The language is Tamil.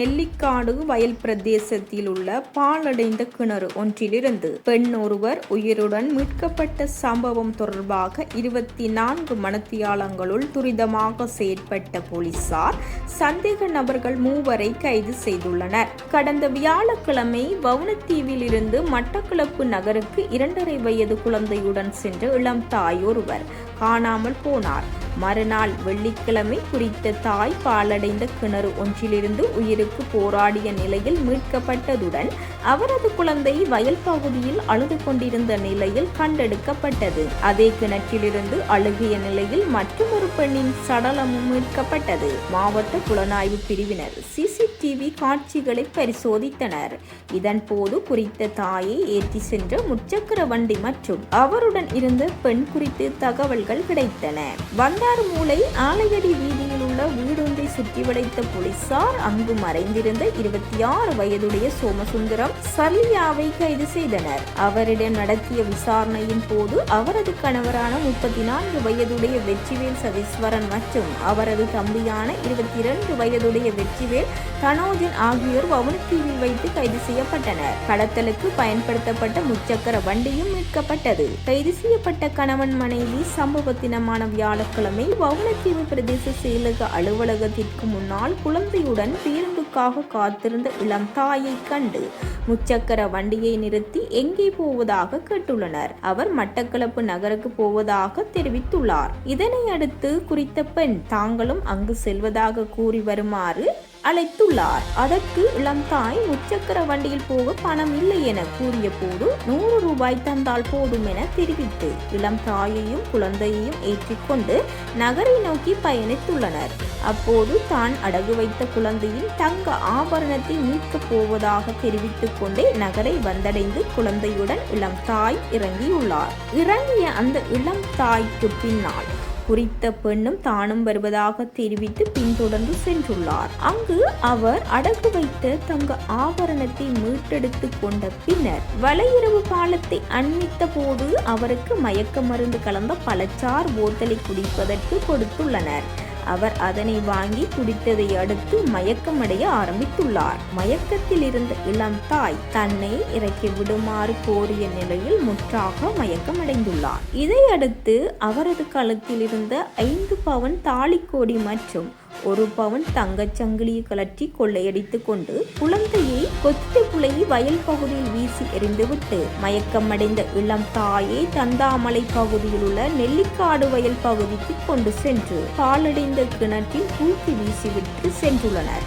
நெல்லிக்காடு வயல் பிரதேசத்தில் உள்ள பாழடைந்த கிணறு ஒன்றிலிருந்து பெண் ஒருவர் உயிருடன் மீட்கப்பட்ட சம்பவம் தொடர்பாக 24 மணித்தியாலங்களுள் துரிதமாக செயற்பட்ட போலீசார் சந்தேக நபர்கள் 3 கைது செய்துள்ளனர். கடந்த வியாழக்கிழமை வவுனதீவில் இருந்து மட்டக்களப்பு நகருக்கு 2.5 வயது குழந்தையுடன் சென்ற இளம் தாய் ஒருவர் காணாமல் போனார். மறுநாள் வெள்ளிக்கிழமை குறித்த தாய் பாழடைந்த கிணறு ஒன்றிலிருந்து உயிருக்கு போராடிய நிலையில் மீட்கப்பட்டதுடன் அவரது குழந்தை வயல் பகுதியில் அழுது கொண்டிருந்த நிலையில் கண்டெடுக்கப்பட்டது. அதே கிணற்றிலிருந்து அழுகிய நிலையில் மற்றொரு பெண்ணின் சடலமும் மீட்கப்பட்டது. மாவட்ட புலனாய்வு பிரிவினர் சிசிடிவி காட்சிகளை பரிசோதித்தனர். இதன் போது குறித்த தாயை ஏற்றி சென்ற முச்சக்கர வண்டி மற்றும் அவருடன் இருந்த பெண் குறித்து தகவல்கள் கிடைத்தன. வந்தாறுமூலை ஆலையடி வீதியில் உள்ள வீடொன்றை சுற்றி வளைத்த போலீசார் அங்கு மறைந்திருந்த 26 வயதுடைய சோமசுந்தரம் சல்லியாவை கைது செய்தனர். அவரிடம் நடத்திய விசாரணையின் போது அவரது கணவரான 34 வயதுடைய வெற்றிவேல் சதீஸ்வரன் மற்றும் அவரது தம்பியான 22 வயதுடைய வெற்றிவேல் தனோஜன் ஆகியோர் வவுனதீவில் வைத்து கைது செய்யப்பட்டனர். கடத்தலுக்கு பயன்படுத்தப்பட்ட முச்சக்கர வண்டியும் மீட்கப்பட்டது. கைது செய்யப்பட்ட கணவன் மனைவி சம்பவ தினமான வியாழக்கிழமை வவுனதீவு பிரதேச செயலக அலுவலகத்திற்கு முன்னால் குழந்தையுடன் பேருந்துக்காக காத்திருந்த இளம் தாயை கண்டு முச்சக்கர வண்டியை நிறுத்தி எங்கே போவதாக கேட்டுள்ளனர். அவர் மட்டக்களப்பு நகருக்கு போவதாக தெரிவித்துள்ளார். இதனை அடுத்து குறித்த பெண் தாங்களும் அங்கு செல்வதாக கூறி வருமாறு அழைத்துள்ளார். அதற்கு இளம் தாய் முச்சக்கர வண்டியில் போக பணம் இல்லை என கூறிய போது 100 ரூபாய் தந்தால் போதும் என தெரிவித்து இளம் தாயையும் குழந்தையையும் ஏற்றிக்கொண்டு நகரை நோக்கி பயணித்துள்ளனர். அப்போது தான் அடகு வைத்த குழந்தையின் தங்க ஆபரணத்தை மீட்கப் போவதாக தெரிவித்துக் கொண்டே நகரை வந்தடைந்து குழந்தையுடன் இளம் தாய் இறங்கியுள்ளார். இறங்கிய அந்த இளம் தாய்க்கு பின்னால் குறித்த பெண்ணும் தானும் வருவதாக தெரிவித்து பின்தொடர்ந்து சென்றுள்ளார். அங்கு அவர் அடகு வைத்த தங்க ஆபரணத்தை மீட்டெடுத்து கொண்ட பின்னர் வலையிரவு பாலத்தை அண்மித்த போது அவருக்கு மயக்க மருந்து கலந்த பழச்சார் போத்தலை குடிப்பதற்கு கொடுத்துள்ளனர். அவர் அதனை வாங்கி குடித்ததை அடுத்து மயக்கமடைய ஆரம்பித்துள்ளார். மயக்கத்தில் இருந்த இளம் தாய் தன்னை இறக்கி விடுமாறு கோரிய நிலையில் முற்றாக மயக்கமடைந்துள்ளார். இதையடுத்து அவரது கழுத்தில் இருந்த 5 பவுன் தாலிக்கோடி மற்றும் 1 பவுன் தங்கச்சங்கிலியை கலற்றி கொள்ளையடித்துக் கொண்டு குழந்தையை கொத்திப்புளை வயல் பகுதியில் வீசி எறிந்துவிட்டு மயக்கமடைந்த இளம் தாயை தந்தாமலை பகுதியில் உள்ள நெல்லிக்காடு வயல் பகுதிக்கு கொண்டு சென்று பாலடைந்த கிணற்றில் தூக்கி வீசிவிட்டு சென்றுள்ளனர்.